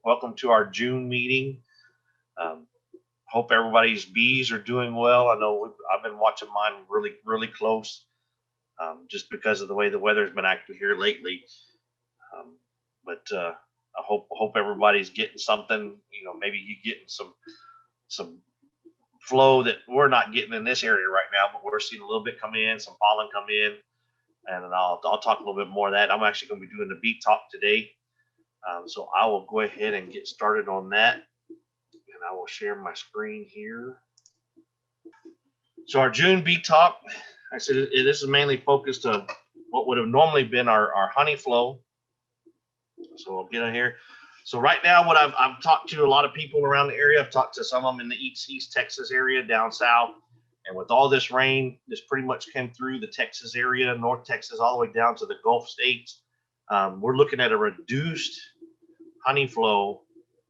Welcome to our June meeting. Hope everybody's bees are doing well. I know I've been watching mine really close, just because of the way the weather's been active here lately. But I hope everybody's getting something. Maybe you getting some flow that we're not getting in this area right now, but we're seeing a little bit come in, some pollen come in, and then I'll talk a little bit more of that. I'm actually going to be doing the bee talk today. So I will go ahead and get started on that, and I will share my screen here. So our June bee talk, I said this is mainly focused on what would have normally been our honey flow. So I'll get in here. So right now, what I've talked to a lot of people around the area. I've talked to some of them in the East Texas area, down south, and with all this rain, this pretty much came through the Texas area, North Texas, all the way down to the Gulf states. We're looking at a reduced honey flow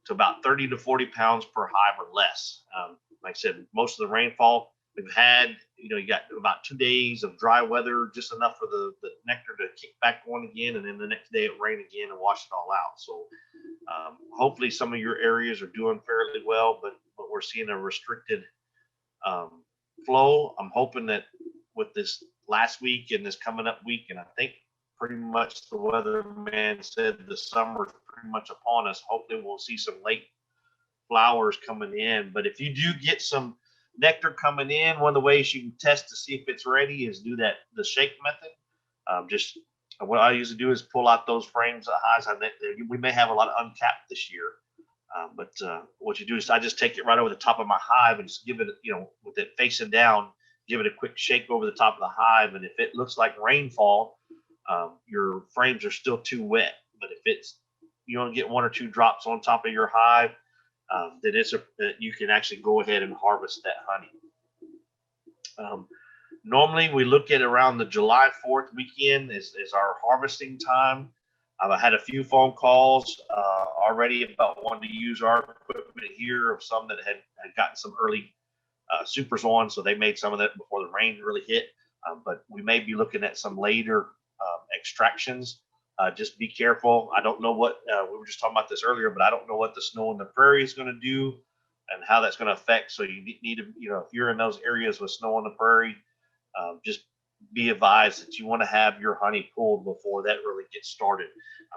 to about 30 to 40 pounds per hive or less. Like I said, most of the rainfall we've had, you got about 2 days of dry weather, just enough for the nectar to kick back on again, and then the next day it rained again and washed it all out. So hopefully some of your areas are doing fairly well, but we're seeing a restricted flow. I'm hoping that with this last week and this coming up week, and I think pretty much the weatherman said the summer is pretty much upon us. Hopefully we'll see some late flowers coming in. But if you do get some nectar coming in, one of the ways you can test to see if it's ready is do the shake method. Just what I usually do is pull out those frames of hives. We may have a lot of uncapped this year, but what you do is I just take it right over the top of my hive and just give it, with it facing down, give it a quick shake over the top of the hive. And if it looks like rainfall, your frames are still too wet. But if you only get 1 or 2 drops on top of your hive, then you can actually go ahead and harvest that honey. Normally we look at around the July 4th weekend is our harvesting time. I've had a few phone calls already about wanting to use our equipment here, of some that had gotten some early supers on, so they made some of that before the rain really hit. But we may be looking at some later extractions. Just be careful. I don't know what we were just talking about this earlier, but I don't know what the snow on the prairie is going to do and how that's going to affect. So you need to, if you're in those areas with snow on the prairie, just be advised that you want to have your honey pulled before that really gets started.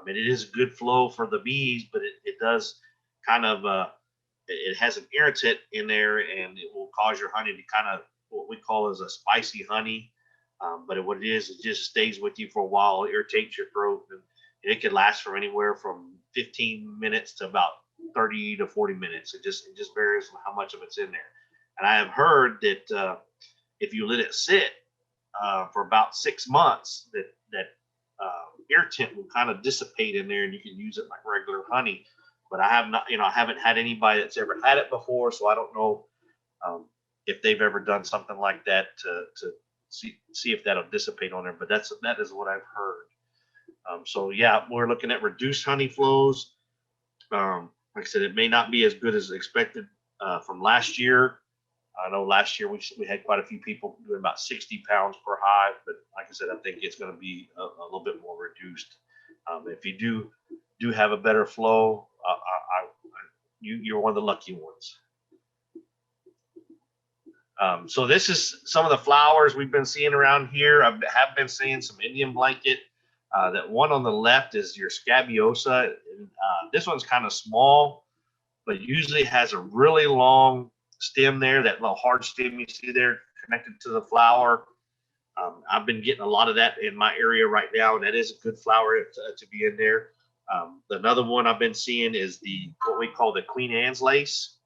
I mean, it is a good flow for the bees, but it does kind of it has an irritant in there, and it will cause your honey to kind of what we call as a spicy honey. But what it is, it just stays with you for a while, irritates your throat, and it can last from anywhere from 15 minutes to about 30 to 40 minutes. It just varies on how much of it's in there. And I have heard that if you let it sit for about 6 months, that irritant will kind of dissipate in there, and you can use it like regular honey. But I have not, I haven't had anybody that's ever had it before, so I don't know if they've ever done something like that to see if that'll dissipate on there. But that is what I've heard. So yeah, we're looking at reduced honey flows. Like I said, it may not be as good as expected from last year. I know last year we had quite a few people doing about 60 pounds per hive, but like I said, I think it's going to be a little bit more reduced. If you do have a better flow, you're one of the lucky ones. So this is some of the flowers we've been seeing around here. I have been seeing some Indian blanket. That one on the left is your scabiosa. This one's kind of small, but usually has a really long stem there, that little hard stem you see there connected to the flower. I've been getting a lot of that in my area right now, and that is a good flower to be in there. Another one I've been seeing is what we call the Queen Anne's lace.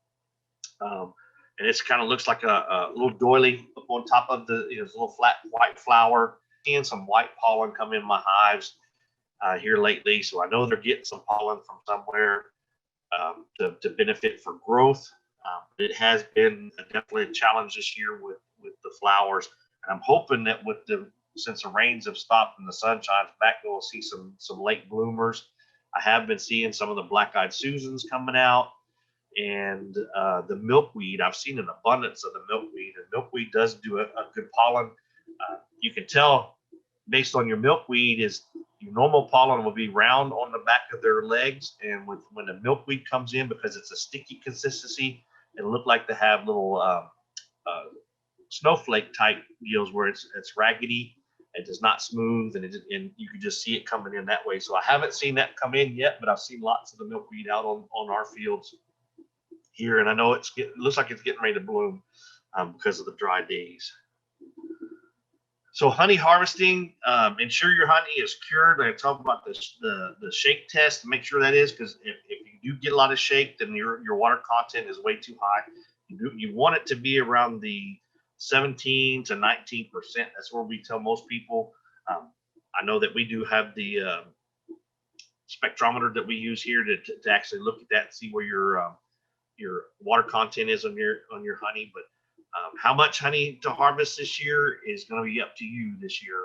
And it kind of looks like a little doily up on top of the little flat white flower. Seeing some white pollen come in my hives here lately, so I know they're getting some pollen from somewhere to benefit for growth. It has been definitely a challenge this year with the flowers, and I'm hoping that since the rains have stopped and the sun shines back, we'll see some late bloomers. I have been seeing some of the black-eyed Susans coming out. And the milkweed, I've seen an abundance of the milkweed, and milkweed does do a good pollen. You can tell based on your milkweed is your normal pollen will be round on the back of their legs, and when the milkweed comes in, because it's a sticky consistency, it'll look like they have little snowflake type deals where it's raggedy, it is not smooth, and you can just see it coming in that way. So I haven't seen that come in yet, but I've seen lots of the milkweed out on our fields here, and I know it looks like it's getting ready to bloom because of the dry days. So honey harvesting, ensure your honey is cured. I talk about the shake test to make sure that is, because if you do get a lot of shake, then your water content is way too high. You want it to be around the 17 to 19%. That's where we tell most people. I know that we do have the spectrometer that we use here to actually look at that and see where your water content is on your honey, but how much honey to harvest this year is going to be up to you this year.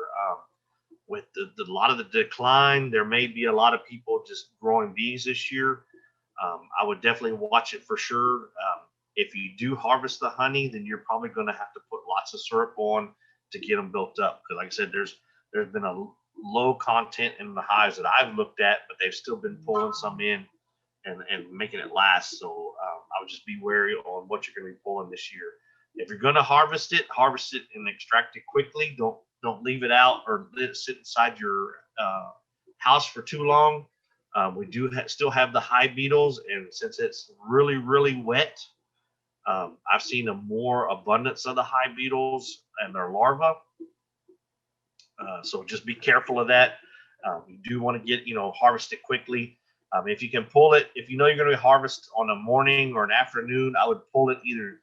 With a lot of the decline, there may be a lot of people just growing bees this year. I would definitely watch it for sure. If you do harvest the honey, then you're probably going to have to put lots of syrup on to get them built up. Because like I said, there's been a low content in the hives that I've looked at, but they've still been pulling some in and making it last. So I would just be wary on what you're going to be pulling this year. If you're going to harvest it and extract it quickly. Don't leave it out or let it sit inside your house for too long. We do still have the hive beetles, and since it's really, really wet, I've seen a more abundance of the hive beetles and their larvae. So just be careful of that. You do want to get, harvest it quickly. If you can pull it, if you know you're going to harvest on a morning or an afternoon, I would pull it either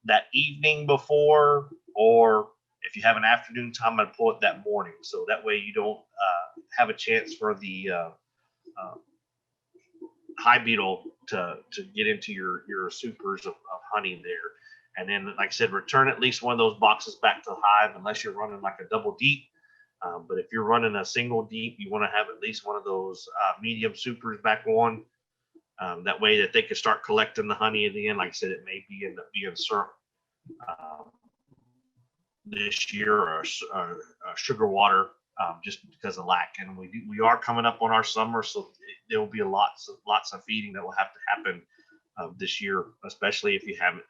that evening before, or if you have an afternoon time, I'd pull it that morning. So that way you don't have a chance for the hive beetle to get into your supers of honey there. And then, like I said, return at least one of those boxes back to the hive, unless you're running like a double deep. But if you're running a single deep, you want to have at least one of those medium supers back on. That way that they can start collecting the honey at the end. Like I said, it may end up being syrup this year, or sugar water, just because of lack. And we are coming up on our summer, so there will be lots of feeding that will have to happen this year, especially if you haven't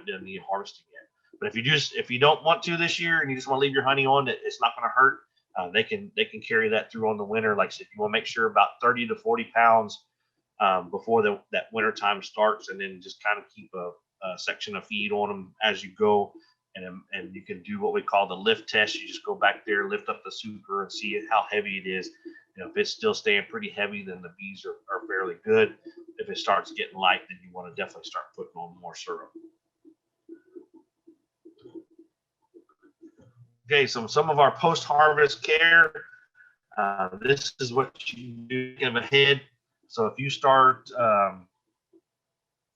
done any harvesting yet. But if you don't want to this year and you just want to leave your honey on, it's not going to hurt. They can carry that through on the winter. Like I said, you want to make sure about 30 to 40 pounds before that winter time starts, and then just kind of keep a section of feed on them as you go. And you can do what we call the lift test. You just go back there, lift up the super, and see how heavy it is. If it's still staying pretty heavy, then the bees are fairly good. If it starts getting light, then you want to definitely start putting on more syrup. Okay, so some of our post-harvest care. This is what you do ahead. So if you start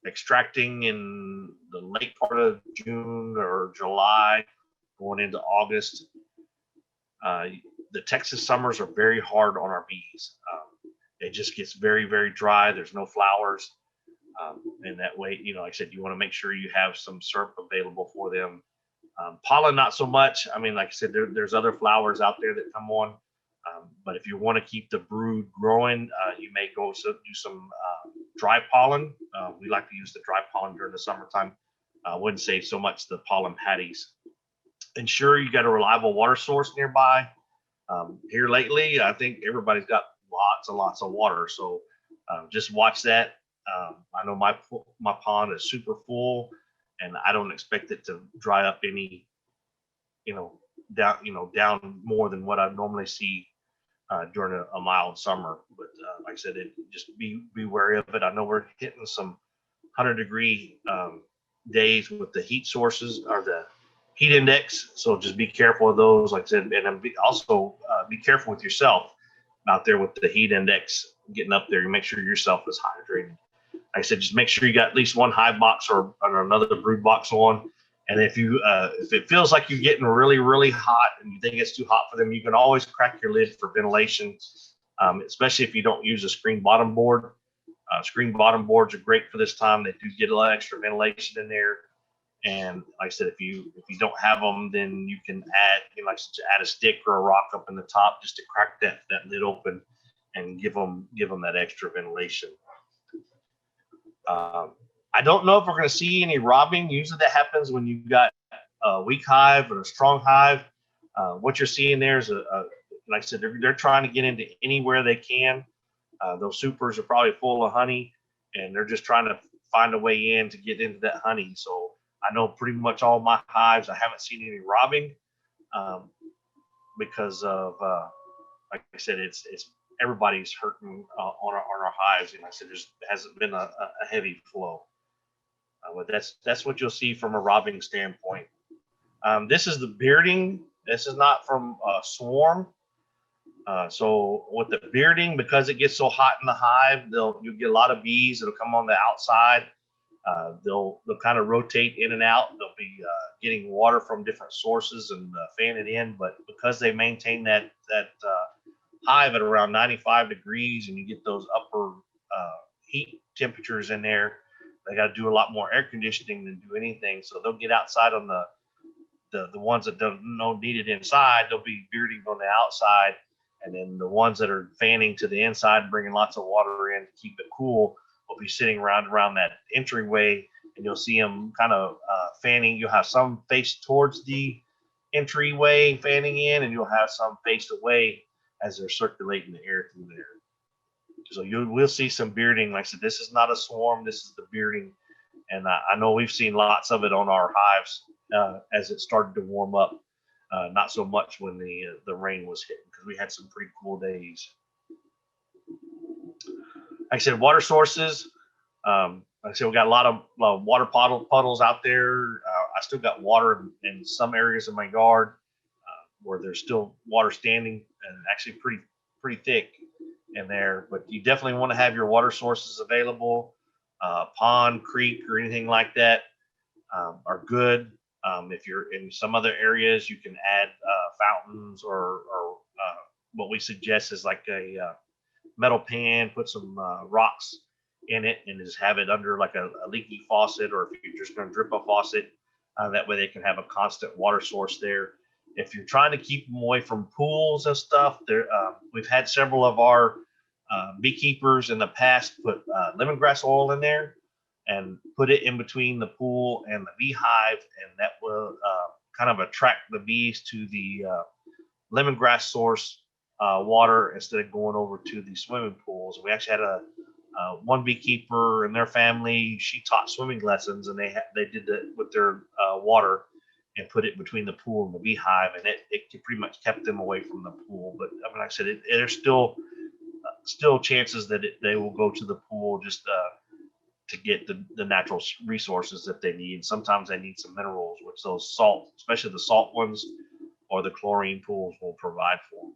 extracting in the late part of June or July, going into August, the Texas summers are very hard on our bees. It just gets very, very dry. There's no flowers. And that way, like I said, you want to make sure you have some syrup available for them. Pollen, not so much. I mean, like I said, there's other flowers out there that come on. But if you want to keep the brood growing, you may do some dry pollen. We like to use the dry pollen during the summertime. I wouldn't say so much the pollen patties. Ensure you got a reliable water source nearby. Here lately, I think everybody's got lots and lots of water. So just watch that. I know my pond is super full, and I don't expect it to dry up any, down more than what I normally see during a mild summer. But like I said, just be wary of it. I know we're hitting some 100-degree days with the heat sources or the heat index, so just be careful of those. Like I said, and also be careful with yourself out there with the heat index getting up there. You make sure yourself is hydrated. Like I said, just make sure you got at least one hive box or another brood box on. And if it feels like you're getting really, really hot and you think it's too hot for them, you can always crack your lid for ventilation, especially if you don't use a screen bottom board. Screen bottom boards are great for this time. They do get a lot of extra ventilation in there. And like I said, if you don't have them, then you can add, like add a stick or a rock up in the top just to crack that lid open and give them that extra ventilation. I don't know if we're going to see any robbing. Usually that happens when you've got a weak hive or a strong hive. What you're seeing there is like I said, they're trying to get into anywhere they can. Those supers are probably full of honey, and they're just trying to find a way in to get into that honey. So I know pretty much all my hives, I haven't seen any robbing because of, like I said, it's everybody's hurting on our hives, and like I said, there hasn't been a heavy flow. But that's what you'll see from a robbing standpoint. This is the bearding. This is not from a swarm. So with the bearding, because it gets so hot in the hive, you'll get a lot of bees that'll come on the outside. They'll kind of rotate in and out. They'll be getting water from different sources and fan it in. But because they maintain that hive at around 95 degrees, and you get those upper heat temperatures in there, they got to do a lot more air conditioning than do anything. So they'll get outside on the ones that don't need it inside. They'll be bearding on the outside, and then the ones that are fanning to the inside, bringing lots of water in to keep it cool, will be sitting around that entryway, and you'll see them kind of fanning. You'll have some face towards the entryway fanning in, and you'll have some faced away as they're circulating the air through there. So we'll see some bearding. Like I said, this is not a swarm. This is the bearding, and I know we've seen lots of it on our hives as it started to warm up. Not so much when the rain was hitting, because we had some pretty cool days. Like I said, water sources. Like I said, we got a lot of water puddles out there. I still got water in some areas of my yard where there's still water standing, and actually pretty thick in there. But you definitely want to have your water sources available. Pond, creek, or anything like that are good. If you're in some other areas, you can add fountains, or what we suggest is like a metal pan, put some rocks in it, and just have it under like a leaky faucet, or if you're just going to drip a faucet, that way they can have a constant water source there. If you're trying to keep them away from pools and stuff, we've had several of our beekeepers in the past put lemongrass oil in there and put it in between the pool and the beehive, and that will kind of attract the bees to the lemongrass source water instead of going over to the swimming pools. We actually had one beekeeper and their family. She taught swimming lessons, and they did that with their water and put it between the pool and the beehive, and it pretty much kept them away from the pool. But I mean, like I said, there's still chances that they will go to the pool just to get the natural resources that they need. Sometimes they need some minerals, which those salt, especially the salt ones or the chlorine pools, will provide for them.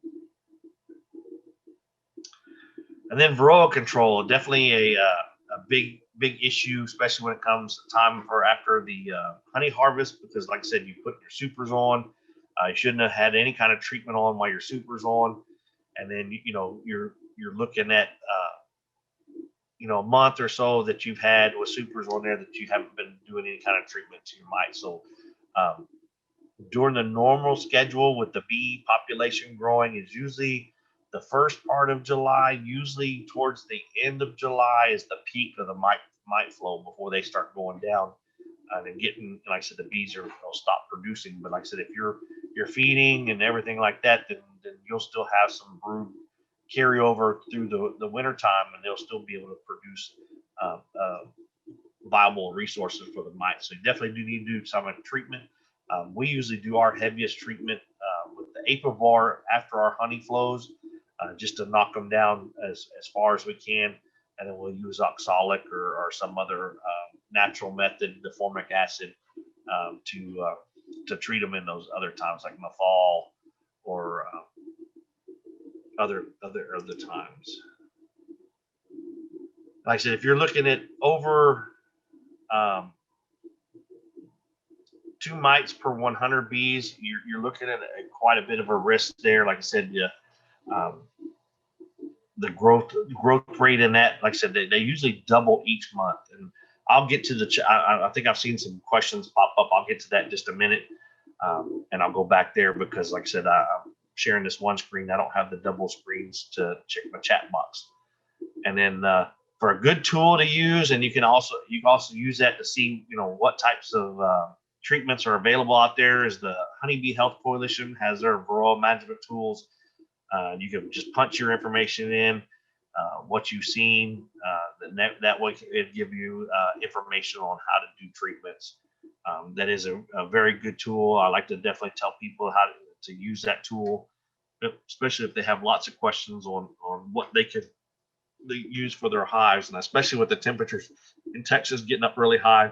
And then varroa control, definitely a big issue, especially when it comes to time for after the honey harvest, because like I said, you put your supers on, you shouldn't have had any kind of treatment on while your supers on, and then you're looking at a month or so that you've had with supers on there that you haven't been doing any kind of treatment to your mites. So during the normal schedule with the bee population growing is usually the first part of July. Usually towards the end of July is the peak of the mite flow before they start going down and getting, like I said, the bees will stop producing. But like I said, if you're feeding and everything like that, then you'll still have some brood carry over through the winter time, and they'll still be able to produce viable resources for the mites. So you definitely do need to do some treatment. We usually do our heaviest treatment with the Apivar after our honey flows, just to knock them down as far as we can, and then we'll use oxalic or some other natural method, the formic acid, to treat them in those other times, like in the fall or other times. Like I said, if you're looking at over 2 mites per 100 bees, you're looking at quite a bit of a risk there. Like I said, the growth rate in that, like I said, they usually double each month. And I'll get to the, I think I've seen some questions pop up. I'll get to that in just a minute. And I'll go back there because like I said, I'm sharing this one screen. I don't have the double screens to check my chat box. And then for a good tool to use, and you can also use that to see, what types of treatments are available out there, is the Honeybee Health Coalition has their varroa management tools. You can just punch your information in, what you've seen. That way it give you information on how to do treatments. That is a very good tool. I like to definitely tell people how to use that tool, especially if they have lots of questions on what they could use for their hives. And especially with the temperatures in Texas getting up really high,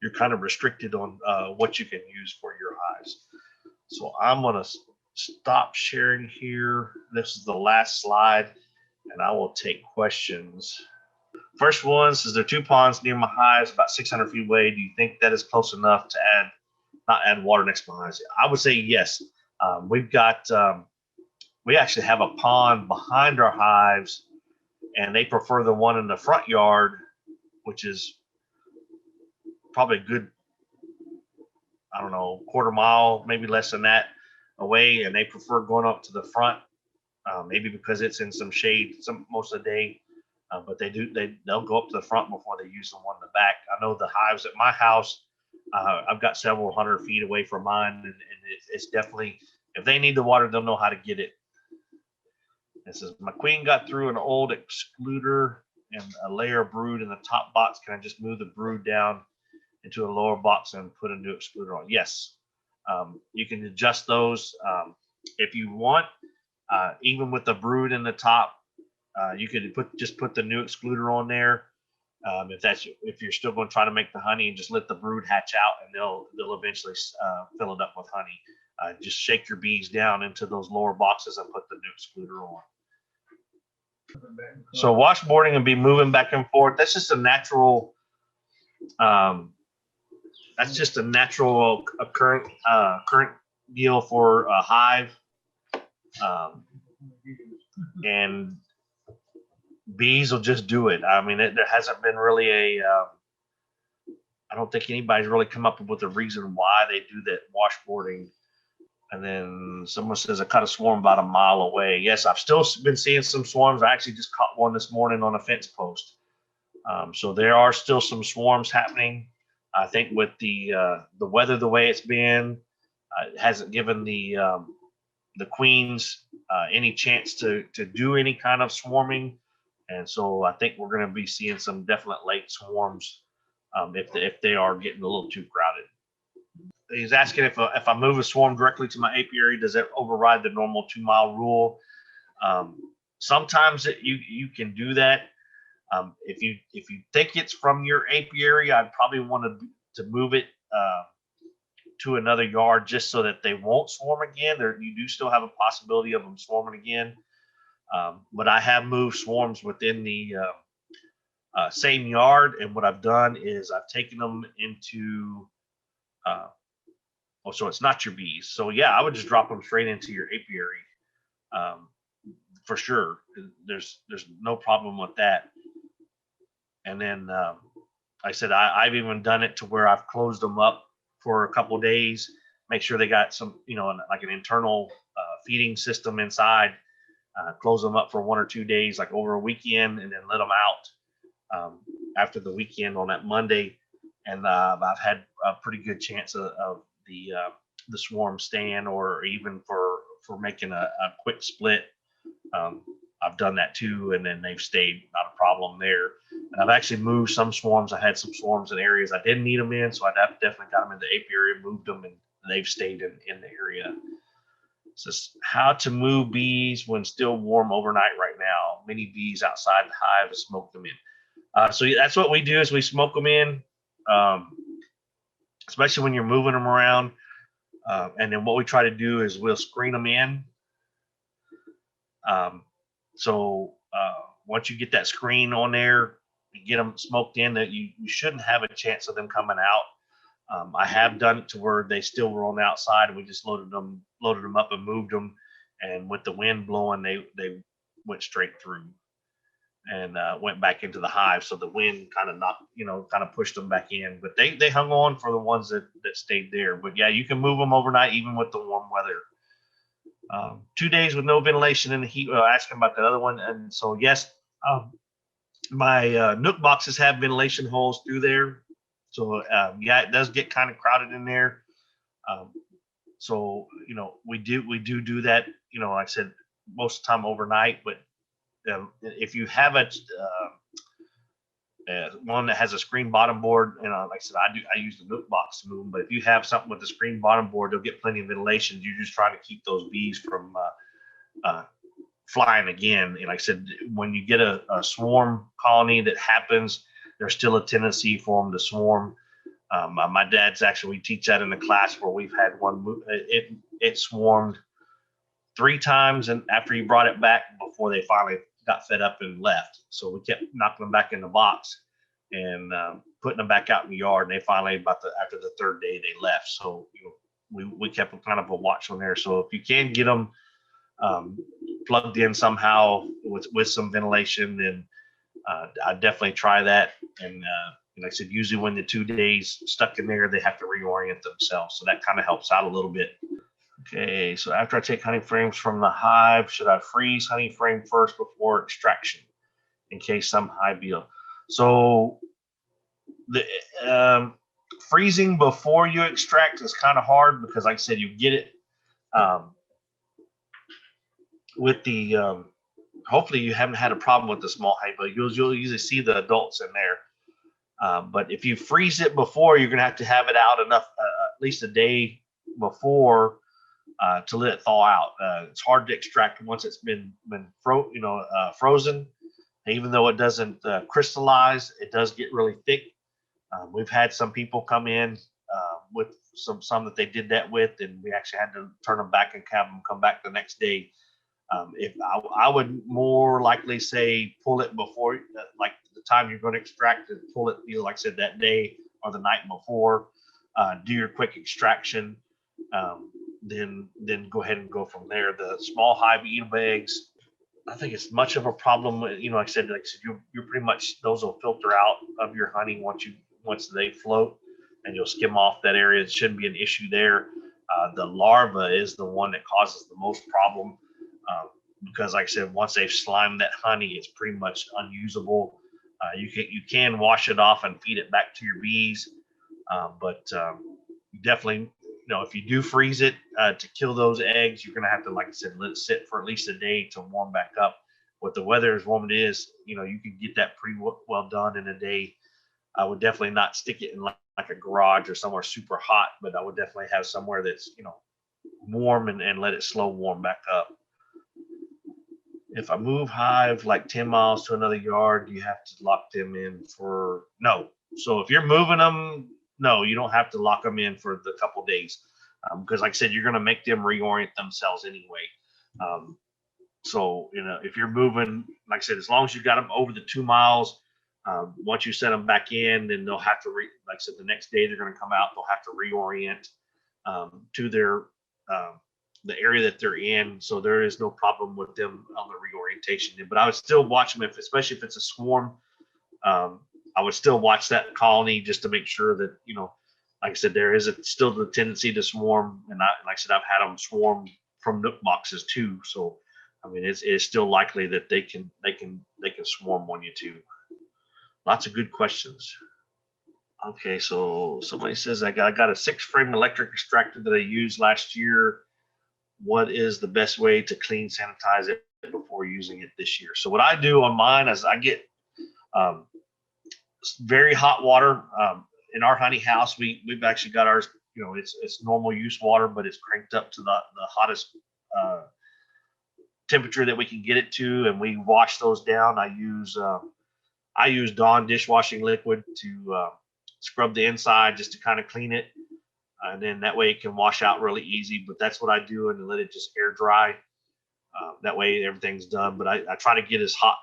you're kind of restricted on what you can use for your hives. So I'm going to stop sharing here. This is the last slide, and I will take questions. First one says, there are 2 ponds near my hives about 600 feet away. Do you think that is close enough to not add water next to my hives? I would say yes. We've got, we actually have a pond behind our hives, and they prefer the one in the front yard, which is probably a good, I don't know, quarter mile, maybe less than that away. And they prefer going up to the front, maybe because it's in some shade most of the day. But they'll go up to the front before they use the one in the back. I know the hives at my house, I've got several hundred feet away from mine, and it's definitely, if they need the water, they'll know how to get it. It says, my queen got through an old excluder and a layer of brood in the top box. Can I just move the brood down into a lower box and put a new excluder on? Yes, you can adjust those if you want. Even with the brood in the top, you could just put the new excluder on there. If you're still going to try to make the honey, and just let the brood hatch out, and they'll eventually fill it up with honey. Just shake your bees down into those lower boxes and put the new excluder on. So washboarding and be moving back and forth. That's just a natural. That's just a natural current deal for a hive, and bees will just do it. I mean, there hasn't been really I don't think anybody's really come up with a reason why they do that washboarding. And then someone says, I caught a swarm about a mile away. Yes, I've still been seeing some swarms. I actually just caught one this morning on a fence post. So there are still some swarms happening. I think with the weather the way it's been, it hasn't given the queens any chance to do any kind of swarming. And so I think we're going to be seeing some definite late swarms if they are getting a little too crowded. He's asking if I move a swarm directly to my apiary, does that override the normal 2-mile rule? Sometimes you can do that. If you think it's from your apiary, I'd probably want to move it to another yard just so that they won't swarm again. You do still have a possibility of them swarming again. But I have moved swarms within the same yard, and what I've done is I've taken them into so it's not your bees. So yeah, I would just drop them straight into your apiary for sure. There's no problem with that. And then like I said, I've even done it to where I've closed them up for a couple of days, make sure they got some, like an internal feeding system inside, close them up for 1 or 2 days, like over a weekend, and then let them out after the weekend on that Monday. And I've had a pretty good chance of the swarm staying, or even for making a quick split. I've done that too, and then they've stayed, not a problem there. And I've actually moved some swarms. I had some swarms in areas I didn't need them in, so I've definitely got them in the apiary, moved them, and they've stayed in the area. It says, how to move bees when still warm overnight right now. Many bees outside the hive and smoke them in. So that's what we do, is we smoke them in, especially when you're moving them around. And then what we try to do is we'll screen them in. So once you get that screen on there, you get them smoked in, that you shouldn't have a chance of them coming out. I have done it to where they still were on the outside, and we just loaded them up and moved them. And with the wind blowing, they went straight through. and went back into the hive. So the wind kind of knocked, kind of pushed them back in. But they hung on for the ones that stayed there. But yeah, you can move them overnight even with the warm weather. 2 days with no ventilation in the heat. Asking about that other one, and so yes, my nook boxes have ventilation holes through there. So yeah, it does get kind of crowded in there. So we do that. Like I said, most of the time overnight. But if you have one that has a screen bottom board, like I said, I use the nook box to move them. But if you have something with a screen bottom board, they'll get plenty of ventilation. You're just trying to keep those bees from flying again. And like I said, when you get a swarm colony that happens, there's still a tendency for them to swarm. My dad's actually, we teach that in the class where we've had one, it swarmed 3 times, and after he brought it back before they finally got fed up and left. So we kept knocking them back in the box and putting them back out in the yard. And they finally, after the 3rd day, they left. So we kept kind of a watch on there. So if you can get them plugged in somehow with some ventilation, then I'd definitely try that. And like I said, usually when the 2 days stuck in there, they have to reorient themselves. So that kind of helps out a little bit. Okay, so after I take honey frames from the hive, should I freeze honey frame first before extraction in case some hive beetle? So the freezing before you extract is kind of hard because, like I said, you get it with the hopefully you haven't had a problem with the small hive, but you'll usually see the adults in there. But if you freeze it before, you're going to have it out enough, at least a day before, to let it thaw out. It's hard to extract once it's been frozen. Even though it doesn't crystallize, it does get really thick. We've had some people come in with some that they did that with, and we actually had to turn them back and have them come back the next day. If I would more likely say pull it before, like the time you're going to extract it, pull it, like I said, that day or the night before. Do your quick extraction. Then go ahead and go from there. The small hive eatable eggs, I think it's much of a problem. Like I said, you're pretty much, those will filter out of your honey once they float, and you'll skim off that area. It shouldn't be an issue there. The larva is the one that causes the most problem, because like I said, once they've slimed that honey, it's pretty much unusable. You can wash it off and feed it back to your bees, but definitely, if you do freeze it to kill those eggs, you're going to have to, like I said, let it sit for at least a day to warm back up. With the weather as warm it is, you can get that pretty well done in a day. I would definitely not stick it in like a garage or somewhere super hot, but I would definitely have somewhere that's warm and let it slow warm back up. If I move hive like 10 miles to another yard, do you have to lock them in for? No. So if you're moving them, no, you don't have to lock them in for the couple days, because like I said, you're going to make them reorient themselves anyway. So if you're moving, like I said, as long as you got them over the 2 miles, once you set them back in, then they'll have to like I said, the next day they're going to come out. They'll have to reorient to their the area that they're in. So there is no problem with them on the reorientation. But I would still watch them, especially if it's a swarm. I would still watch that colony just to make sure that, like I said, there is still the tendency to swarm. And like I said, I've had them swarm from nook boxes too. So, I mean, it's still likely that they can swarm on you too. Lots of good questions. Okay, so somebody says I got a 6-frame electric extractor that I used last year. What is the best way to clean, sanitize it before using it this year? So what I do on mine is I get very hot water. In our honey house, we've actually got ours, it's normal use water, but it's cranked up to the hottest temperature that we can get it to, and we wash those down. I use Dawn dishwashing liquid to scrub the inside just to kind of clean it, and then that way it can wash out really easy. But that's what I do, and let it just air dry. That way everything's done. But I try to get as hot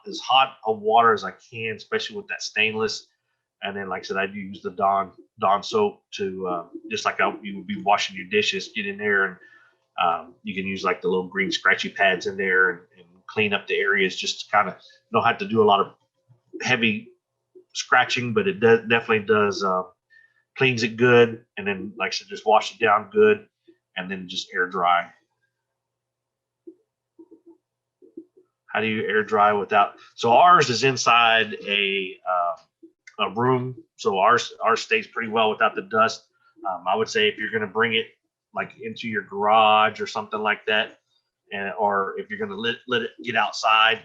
of water as I can, especially with that stainless. And then, like I said, I do use the Dawn soap to just like you would be washing your dishes. Get in there, and you can use like the little green scratchy pads in there and clean up the areas, just to kind of don't have to do a lot of heavy scratching, but it definitely does cleans it good. And then, like I said, just wash it down good, and then just air dry. How do you air dry without? So ours is inside a room, so ours stays pretty well without the dust. I would say if you're going to bring it like into your garage or something like that, and or if you're going to let it get outside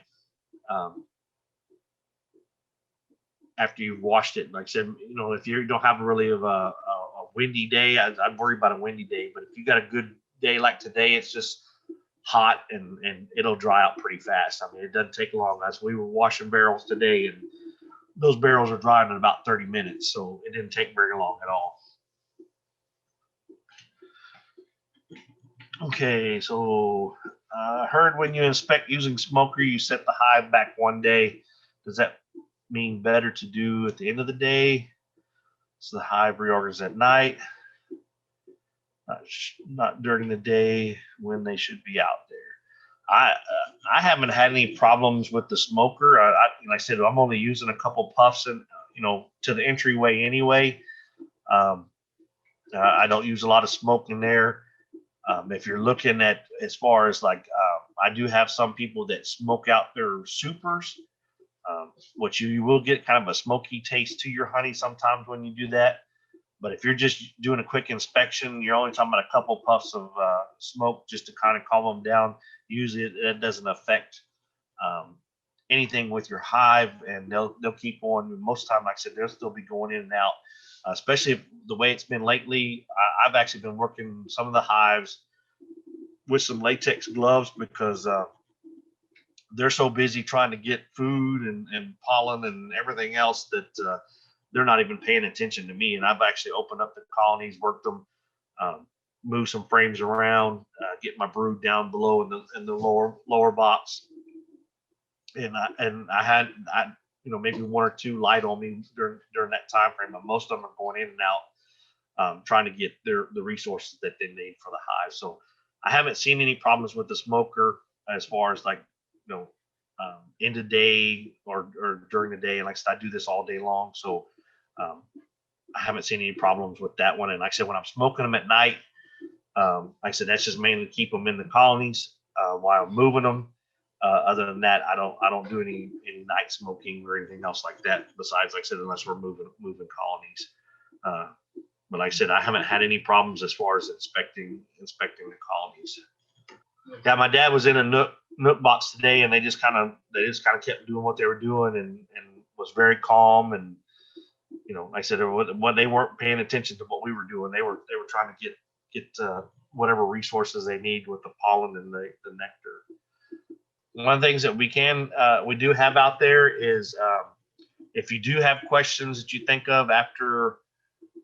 after you've washed it. Like I said, you know, if you don't have really of a windy day, I'd worry about a windy day. But if you got a good day like today, it's just hot and it'll dry out pretty fast. I mean, it doesn't take long. As we were washing barrels today, and those barrels are drying in about 30 minutes, so it didn't take very long at all. Okay, so I heard when you inspect using smoker, you set the hive back one day. Does that mean better to do at the end of the day? So the hive reorganizes at night, not during the day when they should be out there. I haven't had any problems with the smoker. Like I said, I'm only using a couple puffs and to the entryway anyway. I don't use a lot of smoke in there. If you're looking at as far as like, I do have some people that smoke out their supers, which you will get kind of a smoky taste to your honey sometimes when you do that. But if you're just doing a quick inspection, you're only talking about a couple puffs of smoke just to kind of calm them down. Usually it doesn't affect anything with your hive, and they'll keep on. Most of the time, like I said, they'll still be going in and out, especially if the way it's been lately. I've actually been working some of the hives with some latex gloves because they're so busy trying to get food and pollen and everything else that they're not even paying attention to me. And I've actually opened up the colonies, worked them, move some frames around, get my brood down below in the lower box. And I had maybe one or two light on me during that time frame, but most of them are going in and out, trying to get the resources that they need for the hive. So I haven't seen any problems with the smoker as far as like in the day or during the day. And like I said, I do this all day long, so I haven't seen any problems with that one. And like I said, when I'm smoking them at night, like I said, that's just mainly to keep them in the colonies while I'm moving them. Other than that, I don't do any night smoking or anything else like that. Besides, like I said, unless we're moving colonies. But like I said, I haven't had any problems as far as inspecting the colonies. Yeah, my dad was in a nook box today, and they just kind of kept doing what they were doing, and was very calm. And like I said, when they weren't paying attention to what we were doing, they were trying to get whatever resources they need with the pollen and the nectar. One of the things that we do have out there is if you do have questions that you think of after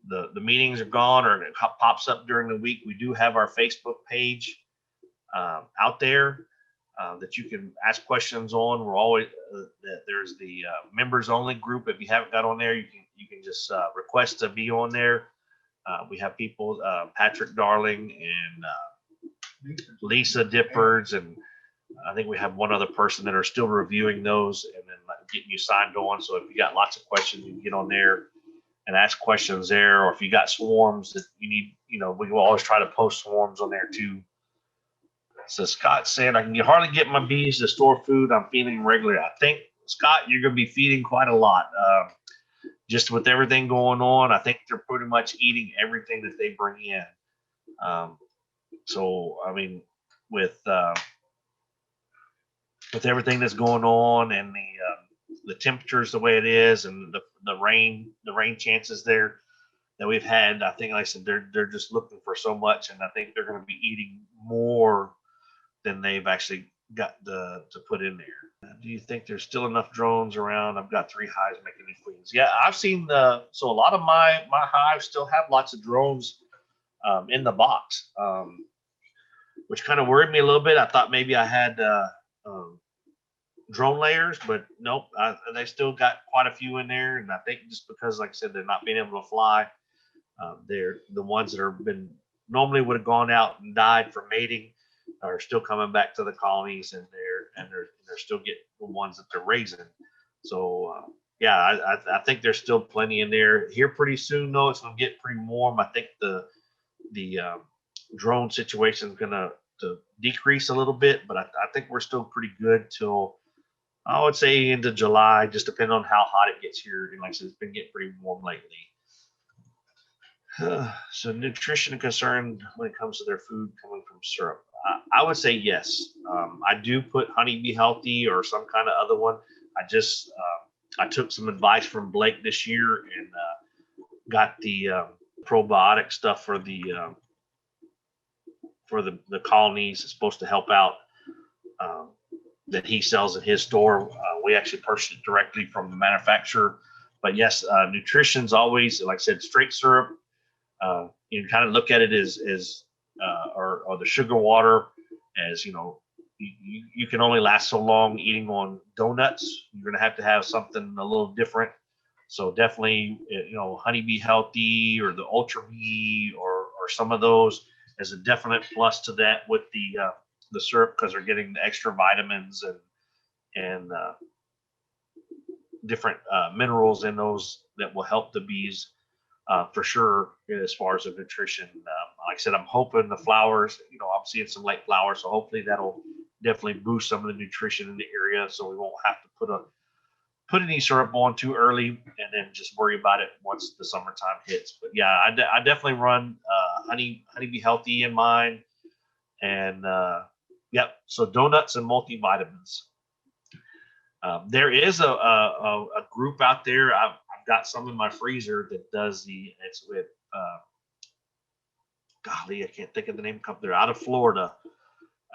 the meetings are gone or it pops up during the week, we do have our Facebook page out there that you can ask questions on. We're always there's the members only group. If you haven't got on there, you can just request to be on there. We have people, Patrick Darling and Lisa Dippards, and I think we have one other person that are still reviewing those and then getting you signed on. So if you got lots of questions, you can get on there and ask questions there. Or if you got swarms that you need, we will always try to post swarms on there too. So Scott said, I can hardly get my bees to store food. I'm feeding regularly. I think, Scott, you're going to be feeding quite a lot. Just with everything going on, I think they're pretty much eating everything that they bring in. So, I mean, with everything that's going on and the temperatures the way it is and the rain chances there that we've had, I think, like I said, they're just looking for so much, and I think they're going to be eating more than they've actually got to put in there. Do you think there's still enough drones around? I've got 3 hives making these queens. Yeah, I've seen so a lot of my hives still have lots of drones in the box, which kind of worried me a little bit. I thought maybe I had drone layers, but nope, they still got quite a few in there. And I think just because, like I said, they're not being able to fly, they're the ones that have been normally would have gone out and died for mating are still coming back to the colonies, and they're still getting the ones that they're raising. So yeah, I think there's still plenty in there. Here pretty soon though, it's gonna get pretty warm. I think the drone situation is gonna to decrease a little bit, but I think we're still pretty good till I would say into July, just depending on how hot it gets here. And like I said, it's been getting pretty warm lately. So nutrition concern when it comes to their food coming from syrup. I would say yes. I do put Honey Be Healthy or some kind of other one. I took some advice from Blake this year and got the probiotic stuff for the colonies. It's supposed to help out that he sells in his store. We actually purchased it directly from the manufacturer. But yes, nutrition's always, like I said, straight syrup. You can kind of look at it as or the sugar water as, you know, you can only last so long eating on donuts. You're going to have something a little different. So definitely, you know, Honey Be Healthy or the Ultra Bee or some of those is a definite plus to that with the syrup, because they're getting the extra vitamins and different minerals in those that will help the bees for sure as far as the nutrition. Like I said, I'm hoping the flowers, you know, I'm seeing some late flowers, so hopefully that'll definitely boost some of the nutrition in the area, so we won't have to put any syrup on too early and then just worry about it once the summertime hits. But yeah, I definitely run Honey Be Healthy in mine, and yep. So donuts and multivitamins. There is a group out there. I've got some in my freezer that does it's with golly, I can't think of the name of the company. They're out of Florida.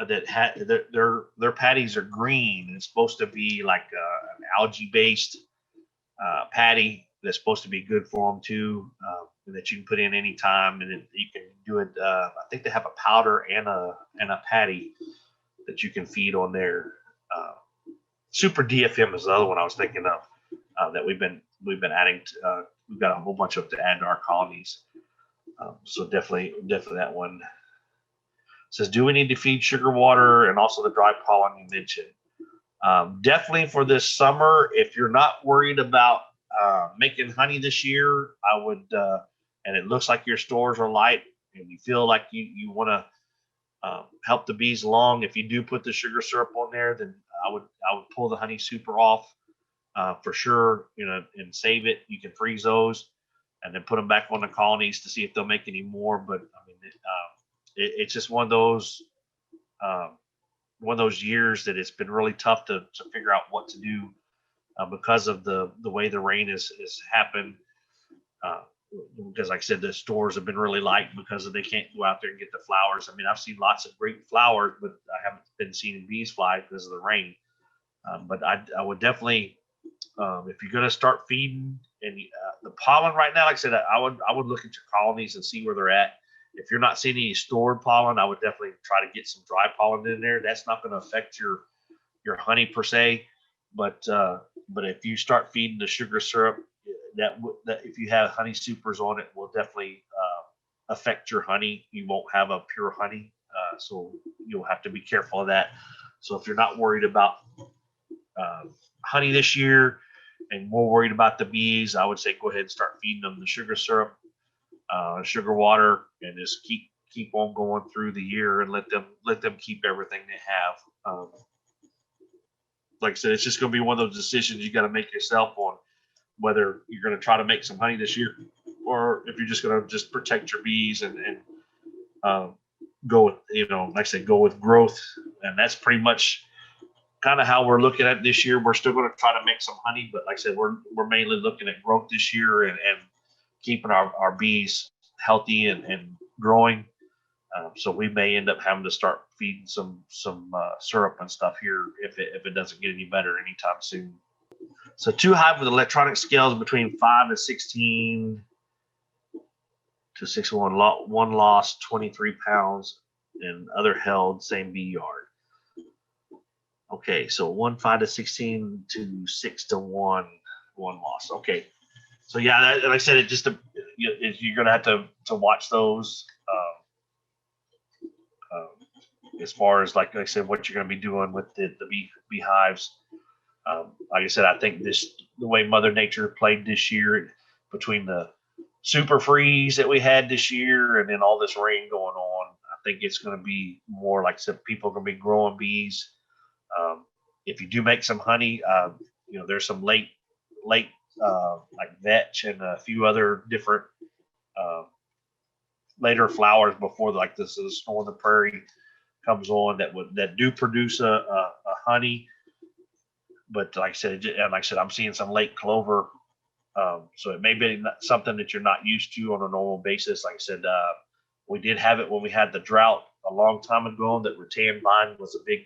Their patties are green. It's supposed to be like an algae based patty that's supposed to be good for them too, that you can put in any time, and you can do it. I think they have a powder and a patty that you can feed on there. Super DFM is the other one I was thinking of that we've been adding. We've got a whole bunch of to add to our colonies. So definitely that one. It says, do we need to feed sugar water and also the dry pollen you mentioned? Definitely for this summer. If you're not worried about making honey this year, I would, and it looks like your stores are light and you feel like you want to help the bees along. If you do put the sugar syrup on there, then I would pull the honey super off for sure, you know, and save it. You can freeze those and then put them back on the colonies to see if they'll make any more. But I mean, it's just one of those years that it's been really tough to figure out what to do because of the way the rain has happened. Because like I said, the stores have been really light because they can't go out there and get the flowers. I mean, I've seen lots of great flowers, but I haven't been seeing bees fly because of the rain. But I would definitely, if you're going to start feeding and the pollen right now, like I said, I would look at your colonies and see where they're at. If you're not seeing any stored pollen, I would definitely try to get some dry pollen in there. That's not going to affect your honey per se, but if you start feeding the sugar syrup, that if you have honey supers on it, will definitely affect your honey. You won't have a pure honey, so you'll have to be careful of that. So if you're not worried about honey this year and more worried about the bees, I would say go ahead and start feeding them the sugar syrup, sugar water, and just keep on going through the year and let them keep everything they have. Like I said, it's just going to be one of those decisions you got to make yourself on whether you're going to try to make some honey this year or if you're just going to just protect your bees and go with, you know, like I said, go with growth. And that's pretty much kind of how we're looking at this year. We're still going to try to make some honey, but like I said, we're mainly looking at growth this year and keeping our bees healthy and growing. So we may end up having to start feeding some syrup and stuff here if it doesn't get any better anytime soon. So 2 hive with electronic scales between 5 and 16 to 61. One lost 23 pounds and other held same bee yard. Okay, so 1 5 to 16 to 6 to 1 loss. Okay, so yeah, like I said, you're gonna have to watch those. as far as like I said, what you're going to be doing with the beehives. Like I said, I think the way Mother Nature played this year between the super freeze that we had this year and then all this rain going on, I think it's going to be more like I said, people are going to be growing bees. If you do make some honey, there's some late like vetch and a few other different uh, later flowers before like this is snow on the prairie comes on that do produce a honey. But like I said, I'm seeing some late clover. So it may be something that you're not used to on a normal basis. Like I said, we did have it when we had the drought a long time ago. That rattan vine was a big.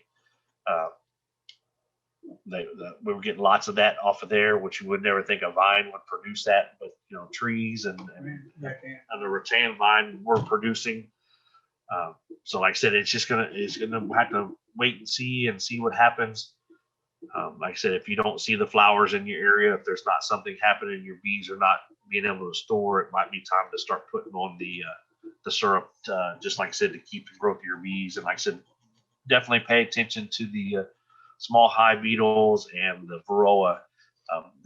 Uh, we were getting lots of that off of there, which you would never think a vine would produce that, but trees and the rattan vine were producing. So like I said, it's gonna have to wait and see what happens. Like I said, if you don't see the flowers in your area, if there's not something happening, your bees are not being able to store, it might be time to start putting on the syrup, just like I said, to keep the growth of your bees. And like I said, definitely pay attention to the small hive beetles and the varroa.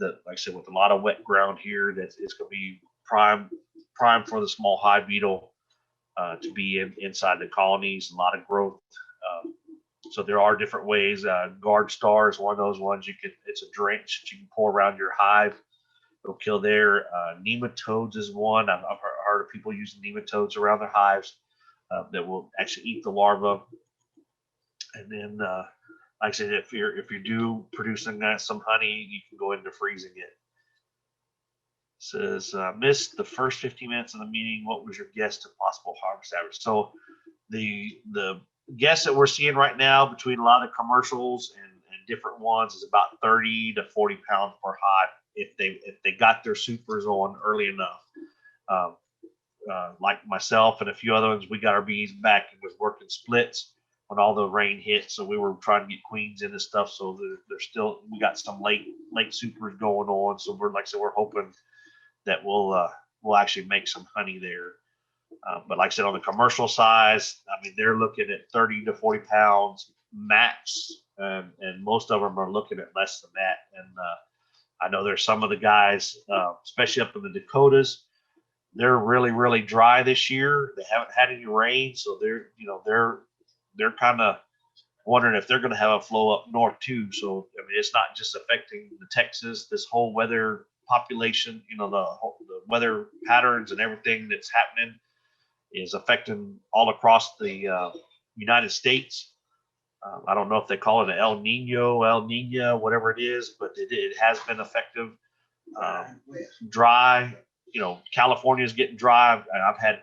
Like I said, with a lot of wet ground here, that it's going to be prime for the small hive beetle to be inside the colonies. A lot of growth. So there are different ways. Guard Star is one of those ones it's a drench that you can pour around your hive. It'll kill there. Nematodes is one. I've heard of people using nematodes around their hives that will actually eat the larva. And then, like I said, if you do producing some honey, you can go into freezing it. Says missed the first 15 minutes of the meeting. What was your guess to possible harvest average? So the guess that we're seeing right now between a lot of commercials and different ones is about 30 to 40 pounds per hive if they got their supers on early enough. Like myself and a few other ones, we got our bees back and was working splits when all the rain hit. So we were trying to get queens in and stuff. So we got some late supers going on. So we're hoping that we'll actually make some honey there. But like I said, on the commercial size, I mean, they're looking at 30 to 40 pounds max, and most of them are looking at less than that. And I know there's some of the guys, especially up in the Dakotas, they're really, really dry this year. They haven't had any rain, so they're kind of wondering if they're going to have a flow up north too. So I mean, it's not just affecting the Texas, this whole weather population, the weather patterns and everything that's happening is affecting all across the United States. I don't know if they call it an El Nino, whatever it is, but it has been effective. Dry, California is getting dry. I've had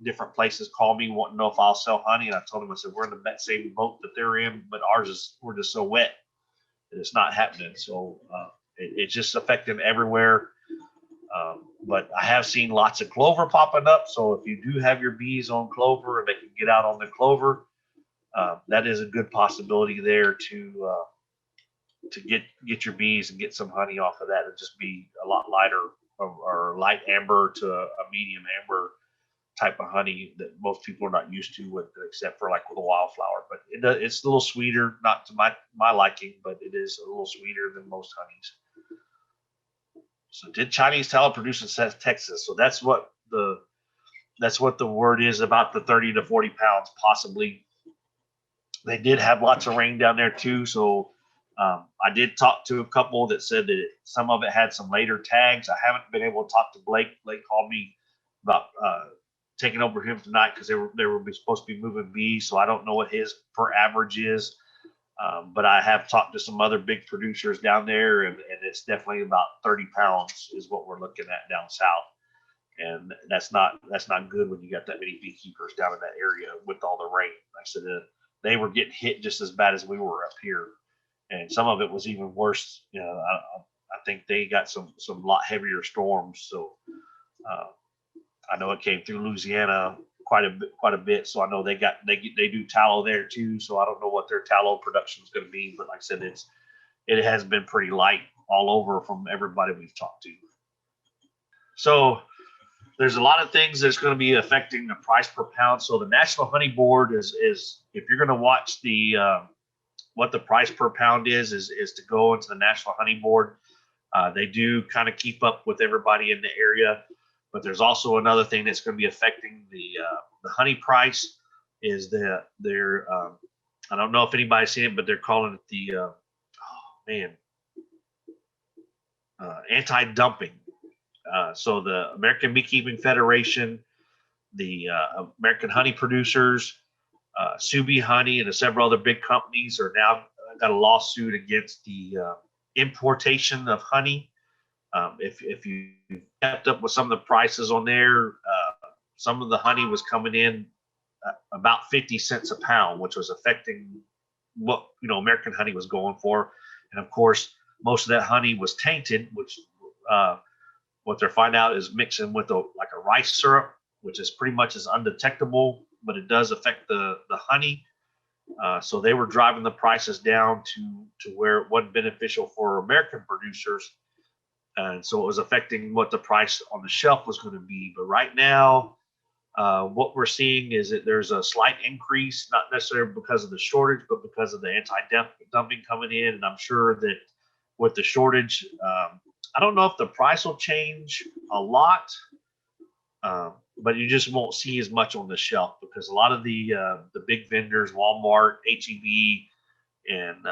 different places call me wanting to know if I'll sell honey, and I told them, I said, we're in the same boat that they're in, but we're just so wet that it's not happening. So it's just affecting everywhere. But I have seen lots of clover popping up. So if you do have your bees on clover and they can get out on the clover, that is a good possibility there to get your bees and get some honey off of that. It'd just be a lot lighter or light amber to a medium amber type of honey that most people are not used to except for like with a wildflower. But it's a little sweeter, not to my liking, but it is a little sweeter than most honeys. So did Chinese tallow produce in Texas? So that's what the word is about the 30 to 40 pounds, possibly. They did have lots of rain down there too. So I did talk to a couple that said that some of it had some later tags. I haven't been able to talk to Blake. Blake called me about taking over him tonight because they were supposed to be moving bees. So I don't know what his per average is. But I have talked to some other big producers down there, and it's definitely about 30 pounds is what we're looking at down south. And that's not good when you got that many beekeepers down in that area with all the rain. Like I said, they were getting hit just as bad as we were up here, and some of it was even worse. I think they got some lot heavier storms. So I know it came through Louisiana quite a bit. So I know they do tallow there too. So I don't know what their tallow production is going to be, but like I said, it has been pretty light all over from everybody we've talked to. So there's a lot of things that's going to be affecting the price per pound. So the National Honey Board is if you're going to watch the what the price per pound is to go into the National Honey Board. They do kind of keep up with everybody in the area, but there's also another thing that's going to be affecting the honey price is their I don't know if anybody's seen it, but they're calling it the anti-dumping. So the American Beekeeping Federation, the American Honey Producers, Subi Honey, and several other big companies are now got a lawsuit against the importation of honey. If you kept up with some of the prices on there, some of the honey was coming in about 50 cents a pound, which was affecting what American honey was going for. And of course, most of that honey was tainted, which what they're finding out is mixing with like a rice syrup, which is pretty much as undetectable, but it does affect the honey. So they were driving the prices down to where it wasn't beneficial for American producers. And so it was affecting what the price on the shelf was going to be. But right now, what we're seeing is that there's a slight increase, not necessarily because of the shortage, but because of the anti-dumping coming in. And I'm sure that with the shortage, I don't know if the price will change a lot, but you just won't see as much on the shelf because a lot of the big vendors, Walmart, HEB, and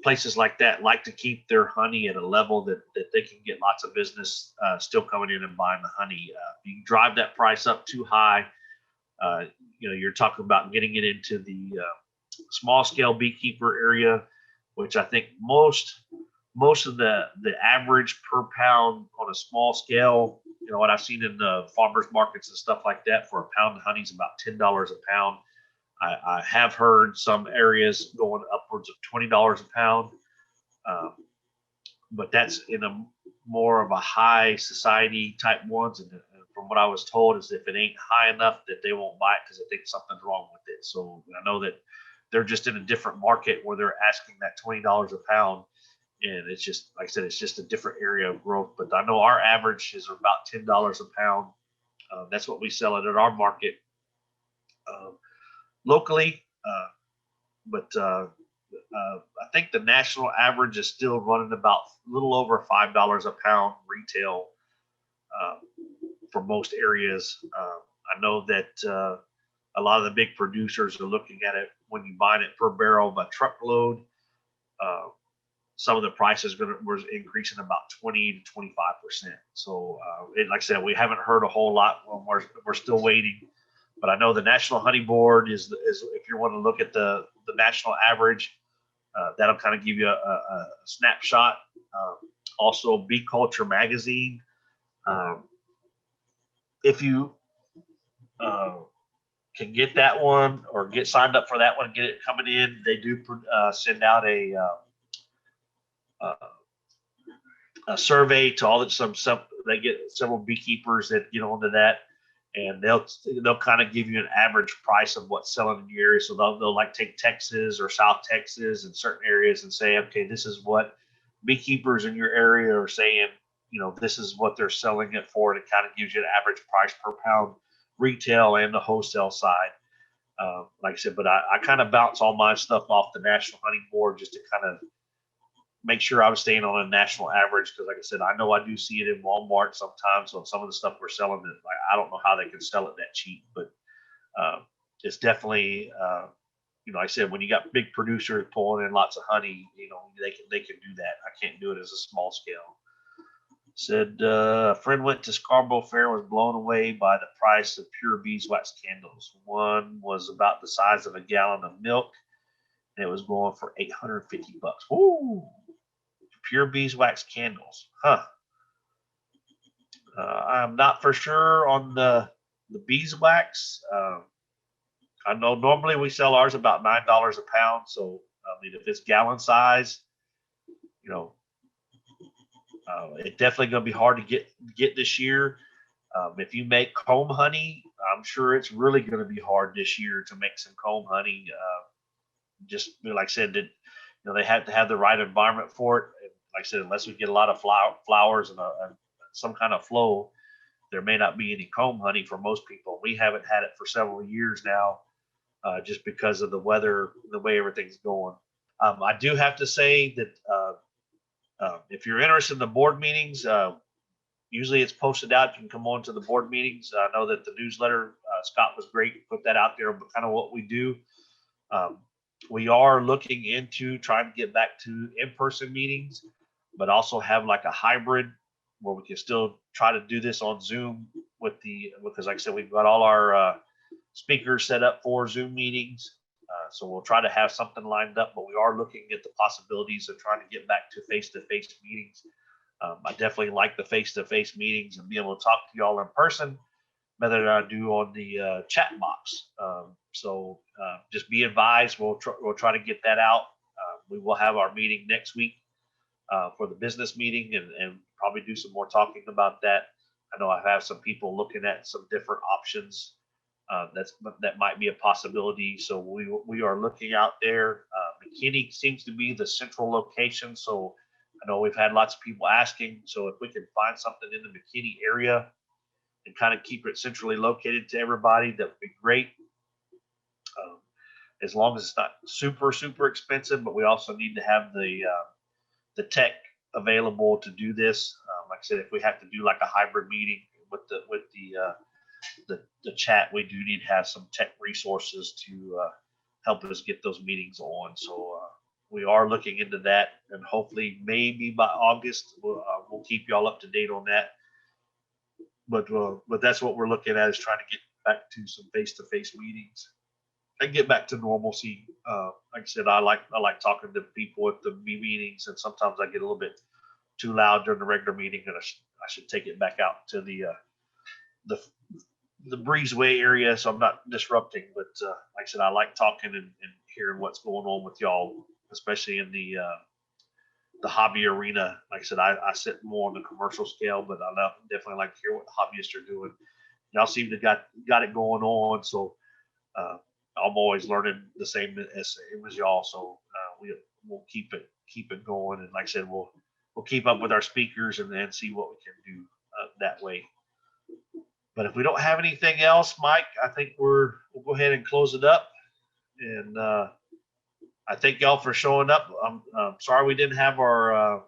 places like that like to keep their honey at a level that they can get lots of business still coming in and buying the honey. If you drive that price up too high, you're talking about getting it into the small scale beekeeper area, which I think most of the average per pound on a small scale, what I've seen in the farmers markets and stuff like that for a pound of honey is about $10 a pound. I have heard some areas going upwards of $20 a pound, but that's in a more of a high society type ones. And from what I was told is if it ain't high enough that they won't buy it because they think something's wrong with it. So I know that they're just in a different market where they're asking that $20 a pound. And it's just, like I said, it's just a different area of growth. But I know our average is about $10 a pound. That's what we sell it at our market locally. But I think the national average is still running about a little over $5 a pound retail for most areas. I know that a lot of the big producers are looking at it when you buy it per barrel by truckload. Some of the prices were increasing about 20 to 25%. So, like I said, we haven't heard a whole lot. We're still waiting. But I know the National Honey Board is if you want to look at the national average, that'll kind of give you a snapshot. Also, Bee Culture Magazine. If you can get that one or get signed up for that one, get it coming in, they do send out a survey to all some they get several beekeepers that get onto that, and they'll kind of give you an average price of what's selling in your area. So they'll like take Texas or South Texas and certain areas and say, okay, this is what beekeepers in your area are saying, this is what they're selling it for. And it kind of gives you an average price per pound retail and the wholesale side. Like I said, but I kind of bounce all my stuff off the National Honey Board just to kind of make sure I was staying on a national average. Because like I said, I know I do see it in Walmart sometimes on some of the stuff we're selling. That like, I don't know how they can sell it that cheap, but it's definitely, like I said, when you got big producers pulling in lots of honey, they can do that. I can't do it as a small scale. Said a friend went to Scarborough Fair, was blown away by the price of pure beeswax candles. One was about the size of a gallon of milk, and it was going for $850. Woo! Pure beeswax candles, huh? I'm not for sure on the beeswax. I know normally we sell ours about $9 a pound. So I mean, if it's gallon size, it's definitely going to be hard to get this year. If you make comb honey, I'm sure it's really going to be hard this year to make some comb honey. Just like I said, they have to have the right environment for it. And like I said, unless we get a lot of flowers and some kind of flow, there may not be any comb honey for most people. We haven't had it for several years now, just because of the weather, the way everything's going. I do have to say that if you're interested in the board meetings, usually it's posted out. You can come on to the board meetings. I know that the newsletter, Scott was great, put that out there, but kind of what we do. We are looking into trying to get back to in-person meetings, but also have like a hybrid where we can still try to do this on Zoom because like I said, we've got all our speakers set up for Zoom meetings. So we'll try to have something lined up, but we are looking at the possibilities of trying to get back to face-to-face meetings. I definitely like the face-to-face meetings and be able to talk to y'all in person better than I do on the chat box. So just be advised, we'll try to get that out. We will have our meeting next week for the business meeting and probably do some more talking about that. I know I have some people looking at some different options. That might be a possibility. So we are looking out there. McKinney seems to be the central location. So I know we've had lots of people asking. So if we can find something in the McKinney area and kind of keep it centrally located to everybody, that would be great. As long as it's not super expensive, but we also need to have the tech available to do this. Like I said, if we have to do like a hybrid meeting with the chat, we do need to have some tech resources to help us get those meetings on. So we are looking into that, and hopefully maybe by August we'll keep y'all up to date on that. But that's what we're looking at, is trying to get back to some face-to-face meetings and get back to normalcy. Like I said, I like talking to people at the meetings, and sometimes I get a little bit too loud during the regular meeting, and I should take it back out to the breezeway area so I'm not disrupting. But like I said, I like talking and hearing what's going on with y'all, especially in the hobby arena. Like I said, I sit more on the commercial scale, but I definitely like to hear what the hobbyists are doing. Y'all seem to got it going on, so I'm always learning the same as y'all. So we'll keep it going, and like I said, we'll keep up with our speakers and then see what we can do that way. But if we don't have anything else, Mike, I think we'll go ahead and close it up. And I thank y'all for showing up. I'm sorry we didn't have our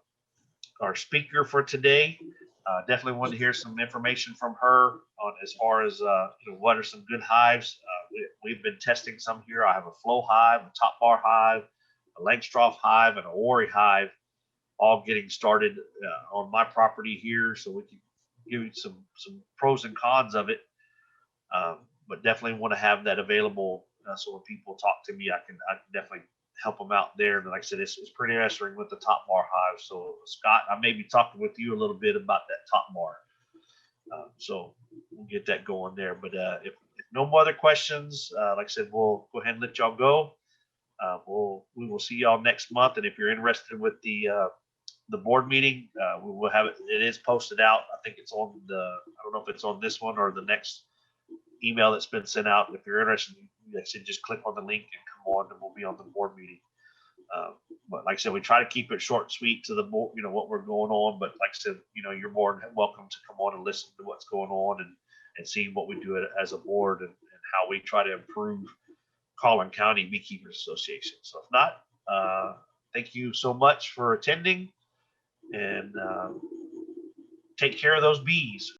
speaker for today. Definitely wanted to hear some information from her on as far as what are some good hives. We've been testing some here. I have a flow hive, a top bar hive, a Langstroth hive, and a Ori hive, all getting started on my property here. So we can give you some pros and cons of it. But definitely want to have that available. So when people talk to me, I can definitely help them out there. And like I said, it's pretty interesting with the top bar hive. So Scott, I may be talking with you a little bit about that top bar. So we'll get that going there. But if no more other questions, like I said, we'll go ahead and let y'all go. We will see y'all next month. And if you're interested with the board meeting, we will have it. It is posted out. I think it's on I don't know if it's on this one or the next email that's been sent out. If you're interested, like I said, just click on the link and come on, and we'll be on the board meeting. But like I said, we try to keep it short and sweet to the board, what we're going on. But like I said, you're more than welcome to come on and listen to what's going on and see what we do as a board and how we try to improve Collin County Beekeepers Association. So if not, thank you so much for attending, and take care of those bees.